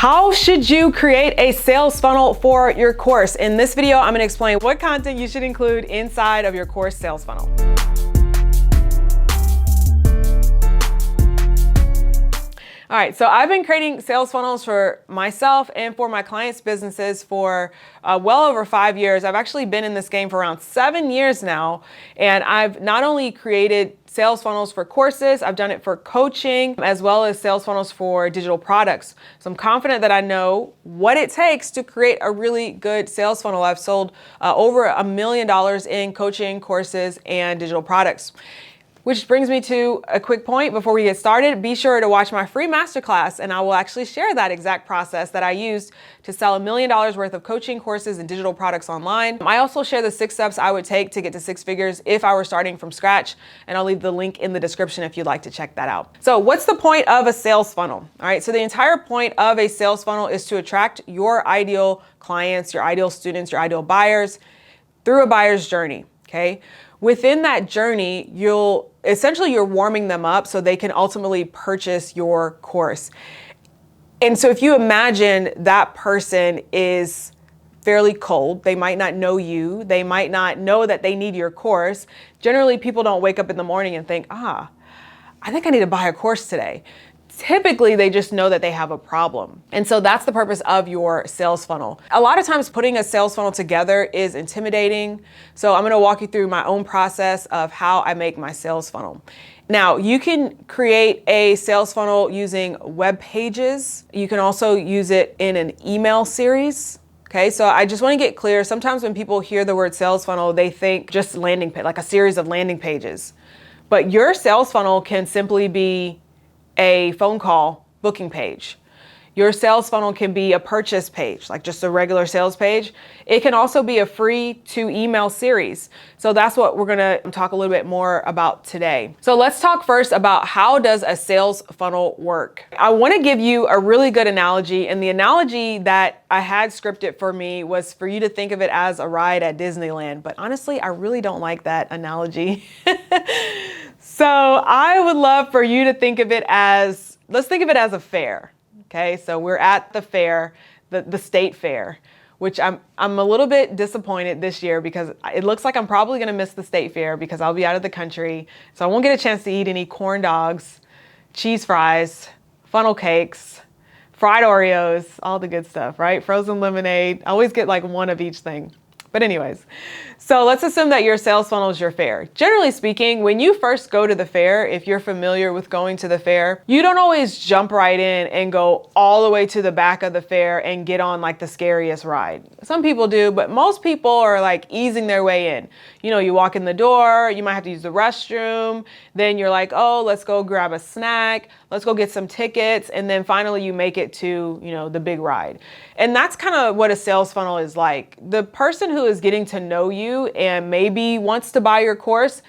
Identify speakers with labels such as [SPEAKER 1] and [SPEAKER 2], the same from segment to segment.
[SPEAKER 1] How should you create a sales funnel for your course? In this video, I'm gonna explain what content you should include inside of your course sales funnel. All right, so I've been creating sales funnels for myself and for my clients' businesses for well over 5 years. I've actually been in this game for around 7 years now, and I've not only created sales funnels for courses, I've done it for coaching, as well as sales funnels for digital products. So I'm confident that I know what it takes to create a really good sales funnel. I've sold over $1 million in coaching, courses, and digital products. Which brings me to a quick point before we get started. Be sure to watch my free masterclass, and I will actually share that exact process that I used to sell $1 million worth of coaching courses and digital products online. I also share the 6 steps I would take to get to 6 figures if I were starting from scratch, and I'll leave the link in the description if you'd like to check that out. So what's the point of a sales funnel? All right, so the entire point of a sales funnel is to attract your ideal clients, your ideal students, your ideal buyers through a buyer's journey, okay? Within that journey, you're warming them up so they can ultimately purchase your course. And so if you imagine that person is fairly cold, they might not know you, they might not know that they need your course. Generally, people don't wake up in the morning and think, I think I need to buy a course today. Typically, they just know that they have a problem. And so that's the purpose of your sales funnel. A lot of times putting a sales funnel together is intimidating. So I'm gonna walk you through my own process of how I make my sales funnel. Now, you can create a sales funnel using web pages. You can also use it in an email series. Okay, so I just want to get clear. Sometimes when people hear the word sales funnel, they think just landing page, like a series of landing pages. But your sales funnel can simply be a phone call booking page. Your sales funnel can be a purchase page, like just a regular sales page. It can also be a free to email series. So that's what we're gonna talk a little bit more about today. So let's talk first about how does a sales funnel work. I wanna give you a really good analogy, and the analogy that I had scripted for me was for you to think of it as a ride at Disneyland. But honestly, I really don't like that analogy. So I would love for you to think of it as, let's think of it as a fair. Okay, so we're at the fair, the state fair, which I'm a little bit disappointed this year because it looks like I'm probably gonna miss the state fair because I'll be out of the country. So I won't get a chance to eat any corn dogs, cheese fries, funnel cakes, fried Oreos, all the good stuff, right? Frozen lemonade. I always get like one of each thing. But anyways, so let's assume that your sales funnel is your fair. Generally speaking, when you first go to the fair, if you're familiar with going to the fair, you don't always jump right in and go all the way to the back of the fair and get on like the scariest ride. Some people do, but most people are like easing their way in. You know, you walk in the door, you might have to use the restroom, then you're like, oh, let's go grab a snack, let's go get some tickets, and then finally you make it to, you know, the big ride. And that's kind of what a sales funnel is like. The person who is getting to know you and maybe wants to buy your course,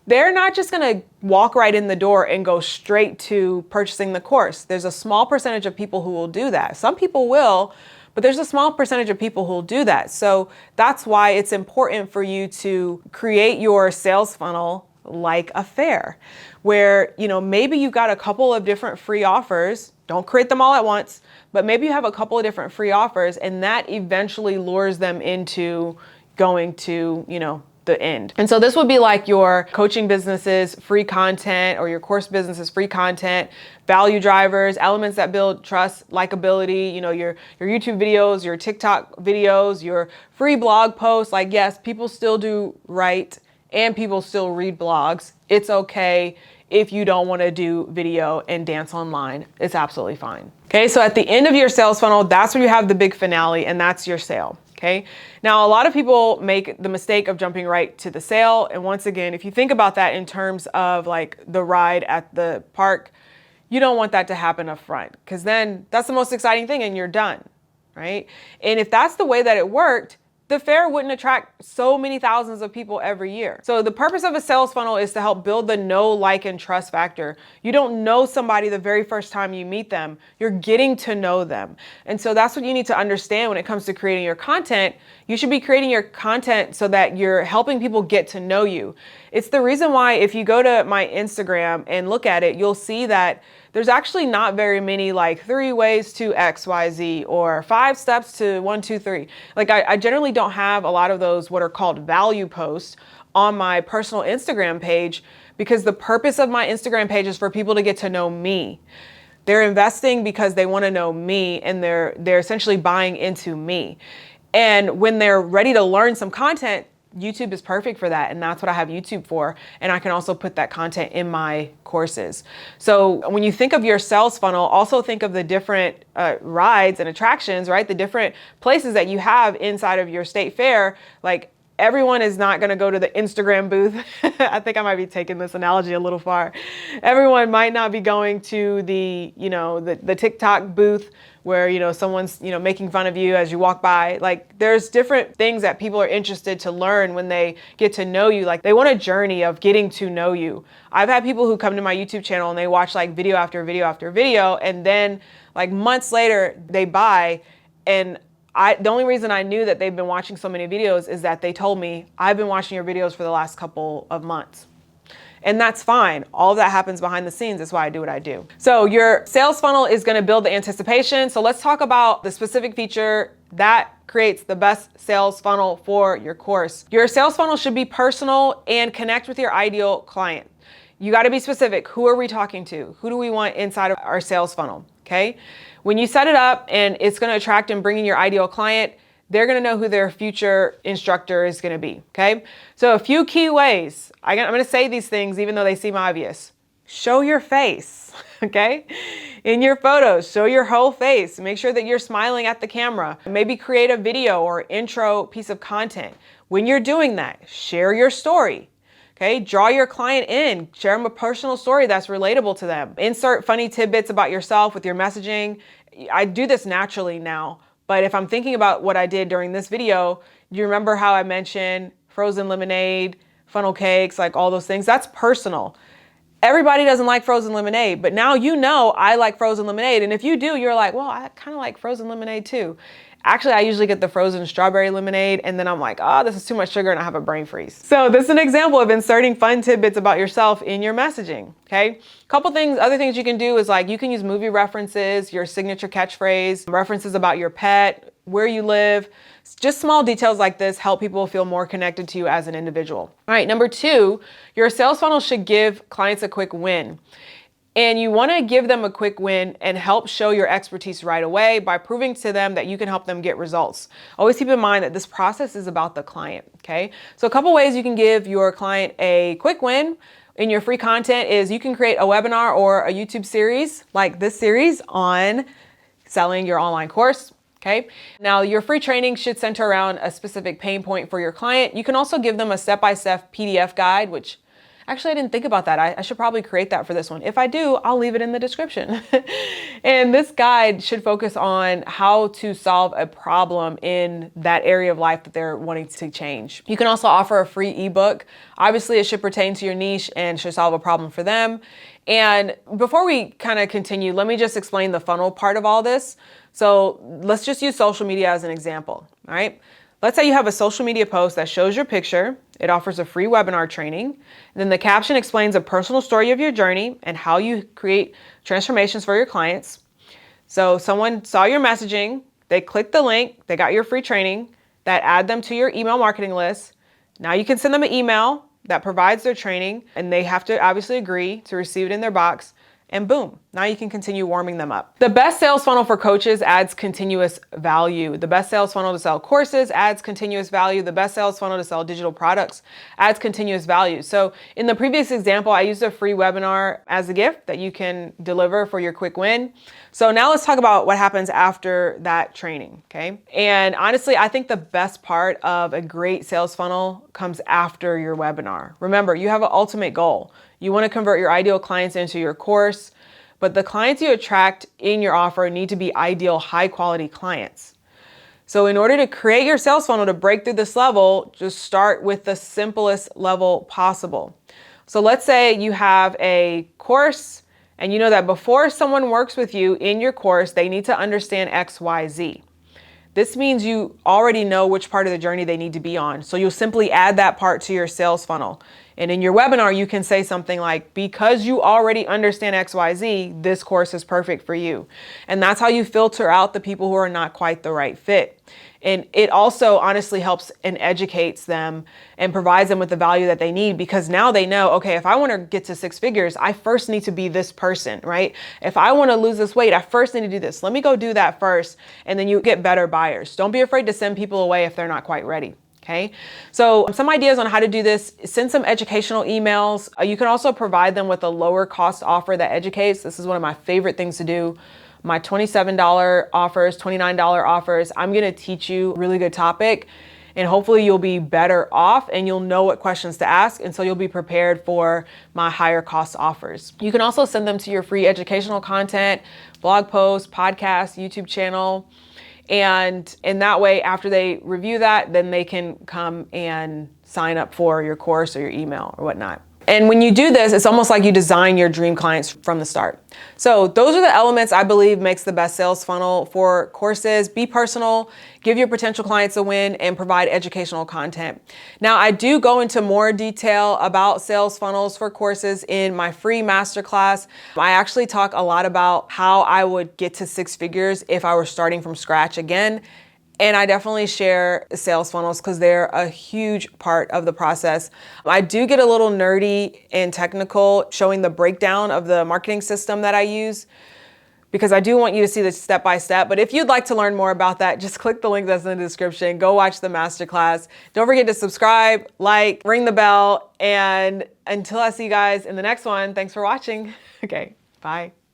[SPEAKER 1] they're not just gonna walk right in the door and go straight to purchasing the course. There's a small percentage of people who will do that. Some people will, but there's a small percentage of people who will do that. So that's why it's important for you to create your sales funnel like a fair, where, you know, maybe you got a couple of different free offers. Don't create them all at once, but maybe you have a couple of different free offers, and that eventually lures them into going to, you know, the end. And so this would be like your coaching business's free content or your course business's free content, value drivers, elements that build trust, likability, you know, your YouTube videos, your TikTok videos, your free blog posts. Like, yes, people still do write and people still read blogs. It's okay if you don't want to do video and dance online. It's absolutely fine. Okay, so at the end of your sales funnel, that's where you have the big finale, and that's your sale. Okay, now a lot of people make the mistake of jumping right to the sale. And once again, if you think about that in terms of like the ride at the park, you don't want that to happen up front, because then that's the most exciting thing and you're done, right? And if that's the way that it worked, the fair wouldn't attract so many thousands of people every year. So the purpose of a sales funnel is to help build the know, like, and trust factor. You don't know somebody the very first time you meet them. You're getting to know them. And so that's what you need to understand when it comes to creating your content. You should be creating your content so that you're helping people get to know you. It's the reason why if you go to my Instagram and look at it, you'll see that there's actually not very many like 3 ways to XYZ or 5 steps to 1, 2, 3. Like I generally don't have a lot of those what are called value posts on my personal Instagram page, because the purpose of my Instagram page is for people to get to know me. They're investing because they want to know me, and they're essentially buying into me. And when they're ready to learn some content, YouTube is perfect for that. And that's what I have YouTube for. And I can also put that content in my courses. So when you think of your sales funnel, also think of the different rides and attractions, right? The different places that you have inside of your state fair. Like, everyone is not going to go to the Instagram booth. I think I might be taking this analogy a little far. Everyone might not be going to the, the TikTok booth where, someone's, making fun of you as you walk by. Like, there's different things that people are interested to learn when they get to know you. Like, they want a journey of getting to know you. I've had people who come to my YouTube channel and they watch like video after video after video, and then like months later they buy. And the only reason I knew that they've been watching so many videos is that they told me, I've been watching your videos for the last couple of months. And that's fine. All of that happens behind the scenes. That's why I do what I do. So your sales funnel is going to build the anticipation. So let's talk about the specific feature that creates the best sales funnel for your course. Your sales funnel should be personal and connect with your ideal client. You got to be specific. Who are we talking to? Who do we want inside of our sales funnel? Okay. When you set it up and it's going to attract and bring in your ideal client, they're going to know who their future instructor is going to be. Okay. So a few key ways. I'm going to say these things even though they seem obvious. Show your face. Okay. In your photos, show your whole face. Make sure that you're smiling at the camera. Maybe create a video or intro piece of content. When you're doing that, share your story. Okay, draw your client in, share them a personal story that's relatable to them. Insert funny tidbits about yourself with your messaging. I do this naturally now, but if I'm thinking about what I did during this video, you remember how I mentioned frozen lemonade, funnel cakes, like all those things? That's personal. Everybody doesn't like frozen lemonade, but now I like frozen lemonade. And if you do, you're like, well, I kind of like frozen lemonade too. Actually, I usually get the frozen strawberry lemonade, and then I'm like, oh, this is too much sugar, and I have a brain freeze. So this is an example of inserting fun tidbits about yourself in your messaging, okay? Other things you can do is like, you can use movie references, your signature catchphrase, references about your pet, where you live. Just small details like this help people feel more connected to you as an individual. All right, number 2, your sales funnel should give clients a quick win. And you want to give them a quick win and help show your expertise right away by proving to them that you can help them get results. Always keep in mind that this process is about the client, okay? So a couple ways you can give your client a quick win in your free content is you can create a webinar or a YouTube series like this series on selling your online course. Okay. Now your free training should center around a specific pain point for your client. You can also give them a step-by-step PDF guide, which actually I didn't think about that. I should probably create that for this one. If I do, I'll leave it in the description. And this guide should focus on how to solve a problem in that area of life that they're wanting to change. You can also offer a free ebook. Obviously, it should pertain to your niche and should solve a problem for them. And before we kind of continue, let me just explain the funnel part of all this. So let's just use social media as an example, all right? Let's say you have a social media post that shows your picture. It offers a free webinar training. And then the caption explains a personal story of your journey and how you create transformations for your clients. So someone saw your messaging, they clicked the link, they got your free training, that add them to your email marketing list. Now you can send them an email that provides their training, and they have to obviously agree to receive it in their box. And boom, now you can continue warming them up. The best sales funnel for coaches adds continuous value. The best sales funnel to sell courses adds continuous value. The best sales funnel to sell digital products adds continuous value. So in the previous example, I used a free webinar as a gift that you can deliver for your quick win. So now let's talk about what happens after that training, okay? And honestly, I think the best part of a great sales funnel comes after your webinar. Remember, you have an ultimate goal. You want to convert your ideal clients into your course, but the clients you attract in your offer need to be ideal, high quality clients. So in order to create your sales funnel to break through this level, just start with the simplest level possible. So let's say you have a course and you know that before someone works with you in your course, they need to understand X, Y, Z. This means you already know which part of the journey they need to be on. So you'll simply add that part to your sales funnel. And in your webinar, you can say something like, because you already understand XYZ, this course is perfect for you. And that's how you filter out the people who are not quite the right fit. And it also honestly helps and educates them and provides them with the value that they need, because now they know, okay, if I want to get to 6 figures, I first need to be this person, right? If I want to lose this weight, I first need to do this. Let me go do that first. And then you get better buyers. Don't be afraid to send people away if they're not quite ready. Okay, so some ideas on how to do this: send some educational emails. You can also provide them with a lower cost offer that educates. This is one of my favorite things to do. My $27 offers, $29 offers. I'm going to teach you a really good topic, and hopefully you'll be better off and you'll know what questions to ask. And so you'll be prepared for my higher cost offers. You can also send them to your free educational content, blog posts, podcast, YouTube channel. And in that way, after they review that, then they can come and sign up for your course or your email or whatnot. And when you do this, it's almost like you design your dream clients from the start. So those are the elements I believe makes the best sales funnel for courses. Be personal, give your potential clients a win, and provide educational content. Now, I do go into more detail about sales funnels for courses in my free masterclass. I actually talk a lot about how I would get to 6 figures if I were starting from scratch again. And I definitely share sales funnels because they're a huge part of the process. I do get a little nerdy and technical, showing the breakdown of the marketing system that I use, because I do want you to see the step by step. But if you'd like to learn more about that, just click the link that's in the description. Go watch the masterclass. Don't forget to subscribe, like, ring the bell. And until I see you guys in the next one, thanks for watching. Okay, bye.